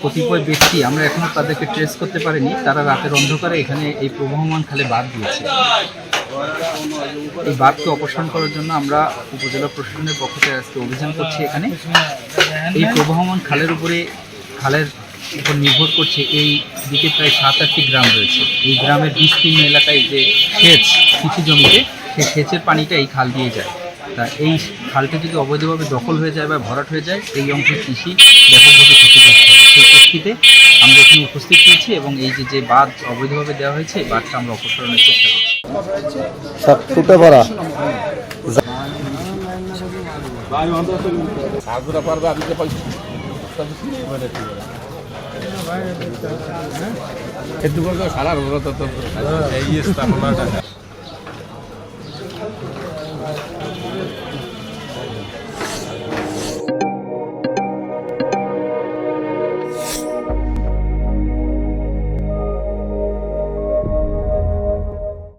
কতিপয় ব্যক্তি আমরা এখনো তাদেরকে ট্রেস করতে পারিনি, তারা রাতের অন্ধকারে এখানে এই প্রবহমান খালে বাঁধ দিয়েছে। এই বাঁধকে অপসারণ করার জন্য আমরা উপজেলা প্রশাসনের পক্ষ থেকে আজকে অভিযান করছি। এখানে এই প্রবহমান খালের উপর নির্ভর করছে এই দিকে প্রায় 7-8টি গ্রাম রয়েছে। এই গ্রামের বিস্তীর্ণ এলাকায় যে সেচ কিছু জমিতে, সেই সেচের পানিটা এই খাল দিয়ে যায়। তা এই খালটি যদি অবৈধভাবে দখল হয়ে যায় বা ভরাট হয়ে যায়, এই অঞ্চল কৃষি ব্যাপকভাবে ক্ষতিগ্রস্ত হবে। সেই প্রেক্ষিতে আমরা এখানে উপস্থিত হয়েছি এবং এই যে বাঁধ অবৈধভাবে দেওয়া হয়েছে, এই বাঁধটা আমরা অপসারণের চেষ্টা করছি। সারা